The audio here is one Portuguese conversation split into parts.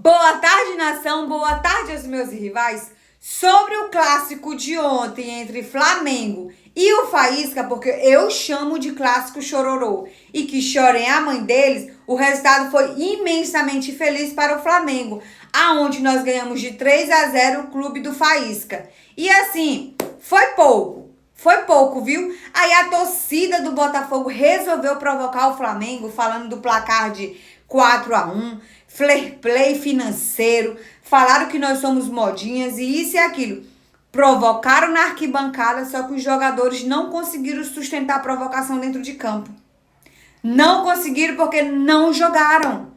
Boa tarde, nação. Boa tarde aos meus rivais. Sobre o clássico de ontem entre Flamengo e o Faísca, porque eu chamo de clássico chororô, e que chorem a mãe deles, o resultado foi imensamente feliz para o Flamengo, aonde nós ganhamos de 3-0 o clube do Faísca. E assim, foi pouco, viu? Aí a torcida do Botafogo resolveu provocar o Flamengo, falando do placar de 4-1, fair play financeiro, falaram que nós somos modinhas e isso e aquilo. Provocaram na arquibancada, só que os jogadores não conseguiram sustentar a provocação dentro de campo. Não conseguiram porque não jogaram.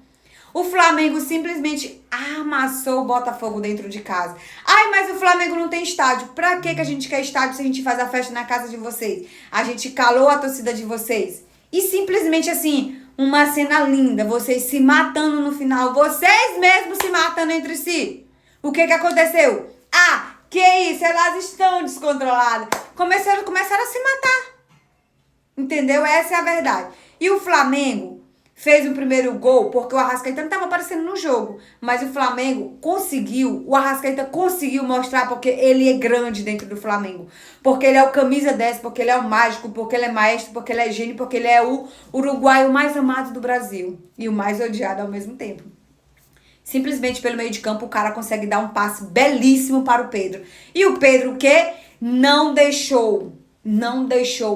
O Flamengo simplesmente amassou o Botafogo dentro de casa. Ai, mas o Flamengo não tem estádio. Pra que a gente quer estádio se a gente faz a festa na casa de vocês? A gente calou a torcida de vocês. E simplesmente assim, uma cena linda, vocês se matando no final, vocês mesmos se matando entre si. O que aconteceu? Ah, que isso, elas estão descontroladas. Começaram a se matar. Entendeu? Essa é a verdade. E o Flamengo fez o primeiro gol porque o Arrascaeta não estava aparecendo no jogo. Mas o Flamengo conseguiu, o Arrascaeta conseguiu mostrar porque ele é grande dentro do Flamengo. Porque ele é o camisa 10, porque ele é o mágico, porque ele é maestro, porque ele é gênio, porque ele é o uruguaio mais amado do Brasil. E o mais odiado ao mesmo tempo. Simplesmente pelo meio de campo o cara consegue dar um passe belíssimo para o Pedro. E o Pedro o quê? Não deixou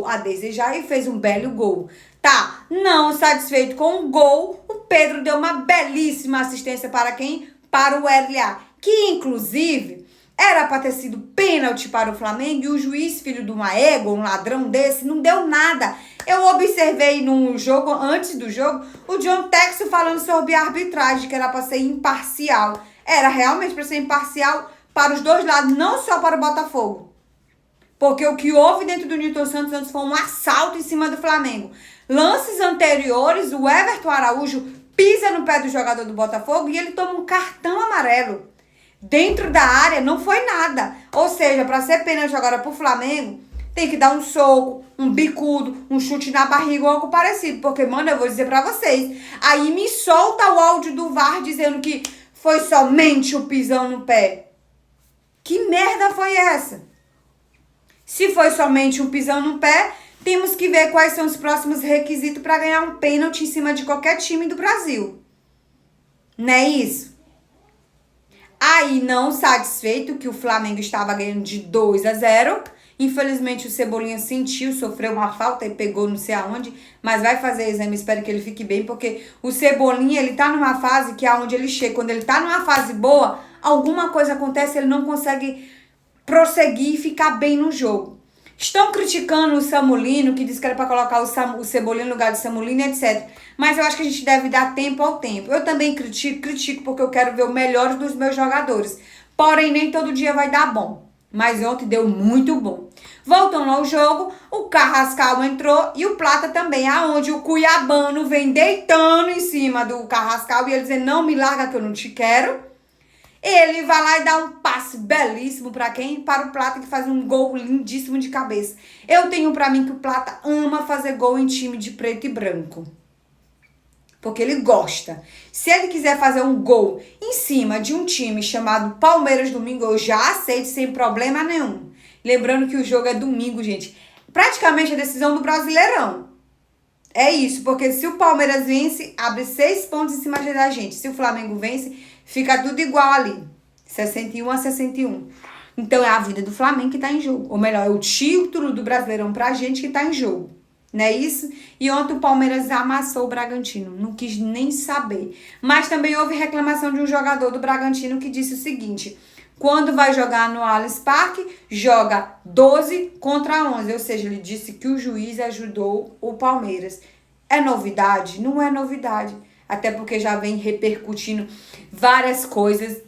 a desejar e fez um belo gol. Tá, não satisfeito com o gol, o Pedro deu uma belíssima assistência para quem? Para o RLA, que inclusive era para ter sido pênalti para o Flamengo e o juiz, filho de uma égua, um ladrão desse, não deu nada. Eu observei no jogo, antes do jogo, o John Texo falando sobre a arbitragem, que era para ser imparcial. Era realmente para ser imparcial para os dois lados, não só para o Botafogo. Porque o que houve dentro do Newton Santos antes foi um assalto em cima do Flamengo. Lances anteriores, o Everton Araújo pisa no pé do jogador do Botafogo e ele toma um cartão amarelo. Dentro da área não foi nada. Ou seja, para ser pênalti agora pro Flamengo, tem que dar um soco, um bicudo, um chute na barriga ou algo parecido. Porque, mano, eu vou dizer pra vocês. Aí me solta o áudio do VAR dizendo que foi somente o pisão no pé. Que merda foi essa? Se foi somente um pisão no pé, temos que ver quais são os próximos requisitos para ganhar um pênalti em cima de qualquer time do Brasil. Não é isso? Aí, não satisfeito que o Flamengo estava ganhando de 2-0, infelizmente o Cebolinha sentiu, sofreu uma falta e pegou não sei aonde, mas vai fazer exame, espero que ele fique bem, porque o Cebolinha, ele tá numa fase que é onde ele chega, quando ele tá numa fase boa, alguma coisa acontece, ele não consegue prosseguir e ficar bem no jogo. Estão criticando o Samulino, que diz que era para colocar o Cebolinha no lugar do Samulino, etc. Mas eu acho que a gente deve dar tempo ao tempo. Eu também critico porque eu quero ver o melhor dos meus jogadores. Porém, nem todo dia vai dar bom. Mas ontem deu muito bom. Voltando ao jogo, o Carrascal entrou e o Plata também, aonde o Cuiabano vem deitando em cima do Carrascal e ele dizendo, não me larga que eu não te quero. Ele vai lá e dá um passe belíssimo para quem? Para o Plata, que faz um gol lindíssimo de cabeça. Eu tenho para mim que o Plata ama fazer gol em time de preto e branco. Porque ele gosta. Se ele quiser fazer um gol em cima de um time chamado Palmeiras domingo, eu já aceito sem problema nenhum. Lembrando que o jogo é domingo, gente. Praticamente a decisão do Brasileirão. É isso, porque se o Palmeiras vence, abre 6 pontos em cima da gente. Se o Flamengo vence, fica tudo igual ali. 61-61. Então é a vida do Flamengo que tá em jogo. Ou melhor, é o título do Brasileirão pra gente que tá em jogo. Não é isso? E ontem o Palmeiras amassou o Bragantino. Não quis nem saber. Mas também houve reclamação de um jogador do Bragantino que disse o seguinte: quando vai jogar no Allianz Parque, joga 12 contra 11. Ou seja, ele disse que o juiz ajudou o Palmeiras. É novidade? Não é novidade. Até porque já vem repercutindo várias coisas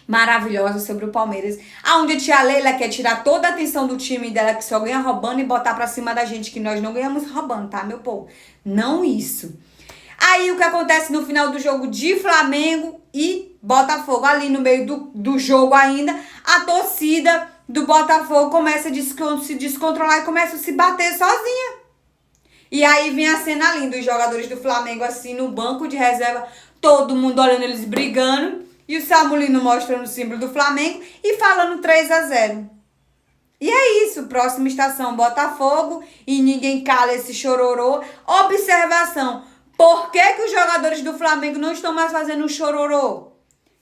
maravilhosas sobre o Palmeiras. Aonde a tia Leila quer tirar toda a atenção do time dela, que só ganha roubando, e botar pra cima da gente, que nós não ganhamos roubando, tá, meu povo? Não isso. Aí o que acontece no final do jogo de Flamengo e Botafogo, ali no meio do jogo ainda, a torcida do Botafogo começa a se descontrolar e começa a se bater sozinha. E aí vem a cena linda, os jogadores do Flamengo assim no banco de reserva, todo mundo olhando eles brigando. E o Samulino mostrando o símbolo do Flamengo e falando 3-0. E é isso, próxima estação Botafogo e ninguém cala esse chororô. Observação, por que os jogadores do Flamengo não estão mais fazendo um chororô?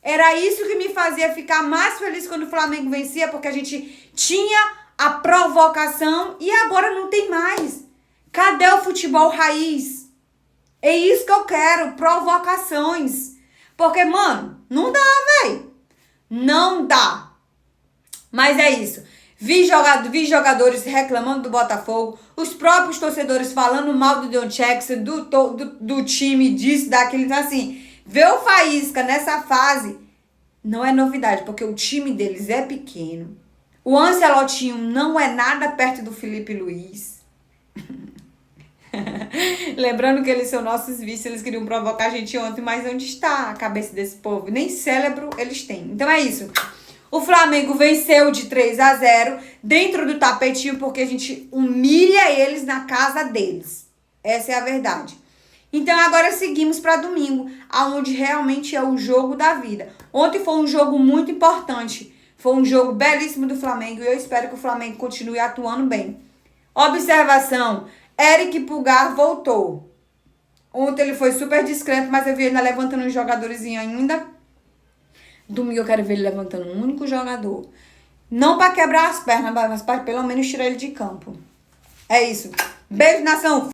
Era isso que me fazia ficar mais feliz quando o Flamengo vencia, porque a gente tinha a provocação e agora não tem mais. Cadê o futebol raiz? É isso que eu quero, provocações. Porque, mano, não dá, velho. Não dá. Mas é isso. Vi jogadores reclamando do Botafogo, os próprios torcedores falando mal do John Jackson, do time, disso, daquilo. Então, assim, ver o Faísca nessa fase não é novidade, porque o time deles é pequeno. O Ancelotinho não é nada perto do Felipe Luiz. Lembrando que eles são nossos vices, eles queriam provocar a gente ontem, mas onde está a cabeça desse povo? Nem cérebro eles têm. Então é isso. O Flamengo venceu de 3-0 dentro do tapetinho, porque a gente humilha eles na casa deles. Essa é a verdade. Então agora seguimos para domingo, aonde realmente é o jogo da vida. Ontem foi um jogo muito importante. Foi um jogo belíssimo do Flamengo e eu espero que o Flamengo continue atuando bem. Observação, Eric Pulgar voltou. Ontem ele foi super discreto, mas eu vi ele levantando um jogadorzinho ainda. Domingo eu quero ver ele levantando um único jogador. Não para quebrar as pernas, mas para pelo menos tirar ele de campo. É isso. Beijo, nação.